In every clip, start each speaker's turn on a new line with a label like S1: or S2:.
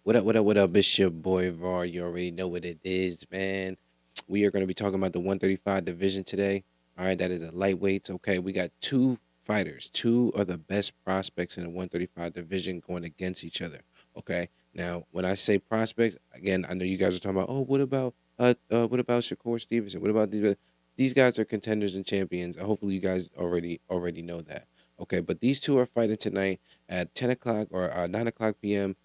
S1: What up, what up, what up? It's your boy Var. You already know what it is, man. We are going to be talking about the 135 division today. All right, that is the lightweights. Okay, we got two fighters. Two of the best prospects in the 135 division going against each other. Okay, now when I say prospects, again, I know you guys are talking about, oh, what about Shakur Stevenson? What about these? These guys are contenders and champions. Hopefully, you guys already know that. Okay, but these two are fighting tonight at 10 o'clock or 9 o'clock p.m.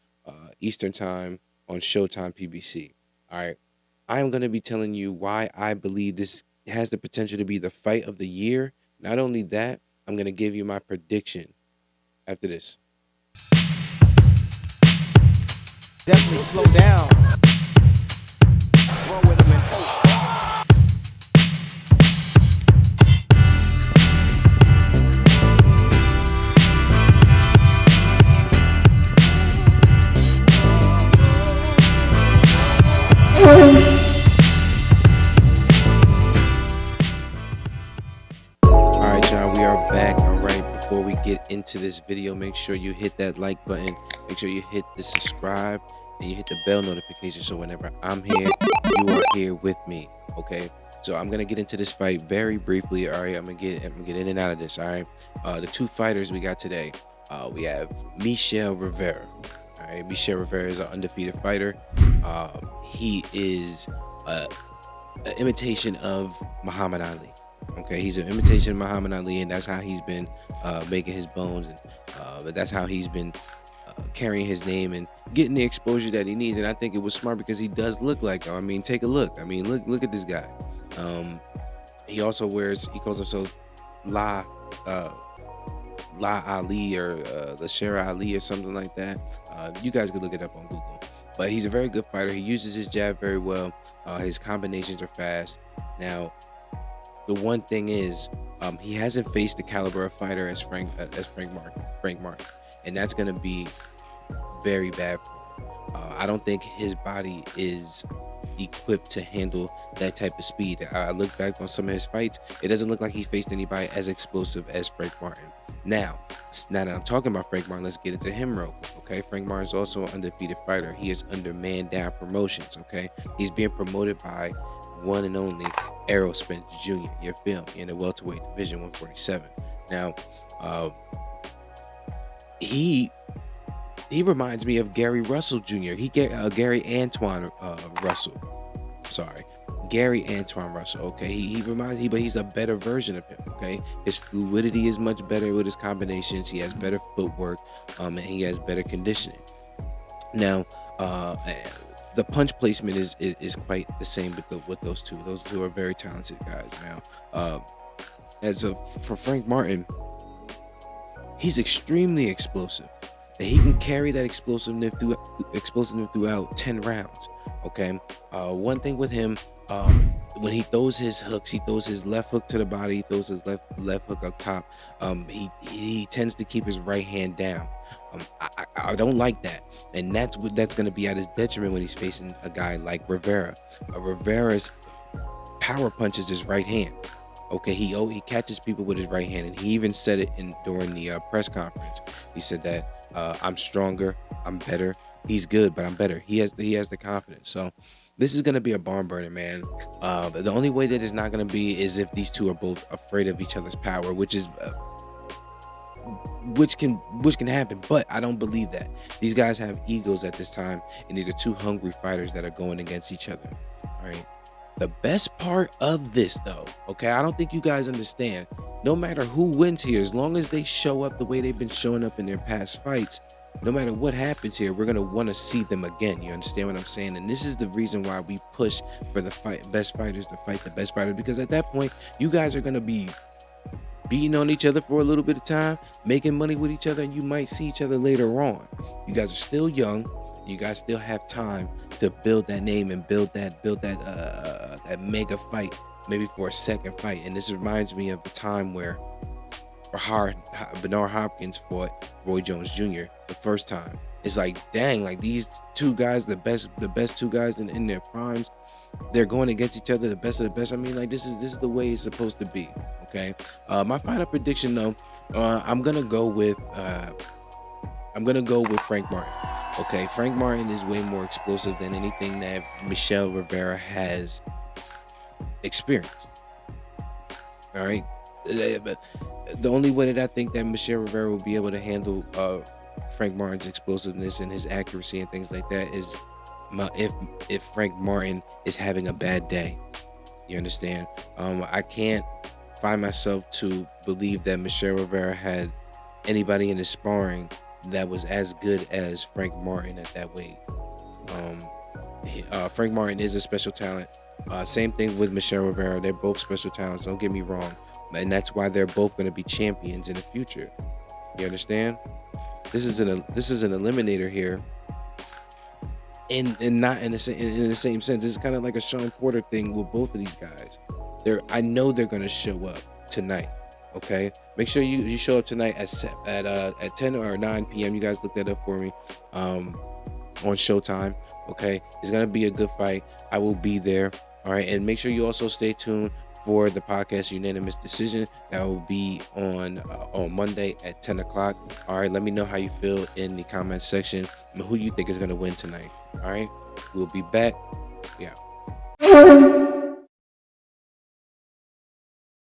S1: Eastern Time on Showtime PBC. All right. I am going to be telling you why I believe this has the potential to be the fight of the year. Not only that, I'm going to give you my prediction after this.
S2: Definitely slow down. Roll with him and
S1: All right, y'all, we are back. All right, before we get into this video, make sure you hit that like button. Make sure you hit the subscribe and you hit the bell notification so whenever I'm here, you are here with me. Okay. So I'm gonna get into this fight very briefly. All right, I'm gonna get in and out of this. All right, the two fighters we got today, we have Michel Rivera. All right, Michel Rivera is an undefeated fighter. He is an imitation of Muhammad Ali. Okay, he's an imitation of Muhammad Ali, and that's how he's been making his bones, and but that's how he's been carrying his name and getting the exposure that he needs. And I think it was smart because he does look like him. I mean, take a look. I mean, look at this guy. Um, he also he calls himself La uh, La Ali or Lashera Ali or something like that. You guys could look it up on Google. But he's a very good fighter. He uses his jab very well. His combinations are fast. Now, the one thing is, he hasn't faced the caliber of fighter as Frank Martin, and that's gonna be very bad for him. I don't think his body is equipped to handle that type of speed. I look back on some of his fights; it doesn't look like he faced anybody as explosive as Frank Martin. Now that I'm talking about Frank Martin, let's get into him real quick. Okay, Frank Martin is also an undefeated fighter. He is under Man Down Promotions. Okay, he's being promoted by one and only Errol Spence Jr. You feel me? In the welterweight division, 147. Now, he reminds me of Gary Russell Jr. Gary Antoine Russell. Sorry, Gary Antoine Russell. Okay, he reminds me, but he's a better version of him. Okay, his fluidity is much better with his combinations. He has better footwork, and he has better conditioning. Now, the punch placement is quite the same with those two. Those two are very talented guys. Now, for Frank Martin, he's extremely explosive. And he can carry that explosiveness throughout 10 rounds. Okay. One thing with him, when he throws his hooks, he throws his left hook to the body, he throws his left hook up top. He tends to keep his right hand down. I don't like that, and that's going to be at his detriment when he's facing a guy like Rivera. Rivera's power punches his right hand. Okay, he catches people with his right hand, and he even said it during the press conference. He said that I'm stronger, I'm better. He's good, but I'm better. He has the confidence. So this is gonna be a barn burner, man. The only way that it's not gonna be is if these two are both afraid of each other's power, which can happen, but I don't believe that. These guys have egos at this time, and these are two hungry fighters that are going against each other. All right. The best part of this, though, okay, I don't think you guys understand. No matter who wins here, as long as they show up the way they've been showing up in their past fights, no matter what happens here, we're gonna want to see them again. You understand what I'm saying? And this is the reason why we push for the best fighters to fight the best fighters, because at that point, you guys are gonna be beating on each other for a little bit of time, making money with each other, and you might see each other later on. You guys are still young. You guys still have time to build that name and build that mega fight, maybe for a second fight. And this reminds me of the time where Bernard Hopkins fought Roy Jones Jr. the first time. It's like, dang, like these two guys, the best two guys in their primes, they're going against each other, the best of the best. I mean, like this is the way it's supposed to be. Okay. My final prediction, though, I'm gonna go with I'm gonna go with Frank Martin. Okay, Frank Martin is way more explosive than anything that Michel Rivera has experienced. All right, but the only way that I think that Michel Rivera will be able to handle Frank Martin's explosiveness and his accuracy and things like that is if Frank Martin is having a bad day. You understand? I can't find myself to believe that Michel Rivera had anybody in his sparring that was as good as Frank Martin at that weight. Frank Martin is a special talent. Same thing with Michel Rivera. They're both special talents. Don't get me wrong, and that's why they're both going to be champions in the future. You understand? This is an eliminator here, and not in the same sense. It's kind of like a Sean Porter thing with both of these guys. I know they're going to show up tonight. Okay, make sure you show up tonight at 10 or 9 p.m. You guys look that up for me on Showtime. Okay, it's gonna be a good fight. I will be there. All right, and make sure you also stay tuned for the podcast Unanimous Decision that will be on Monday at 10 o'clock. All right, let me know how you feel in the comment section and who you think is gonna win tonight. All right, we'll be back. Yeah.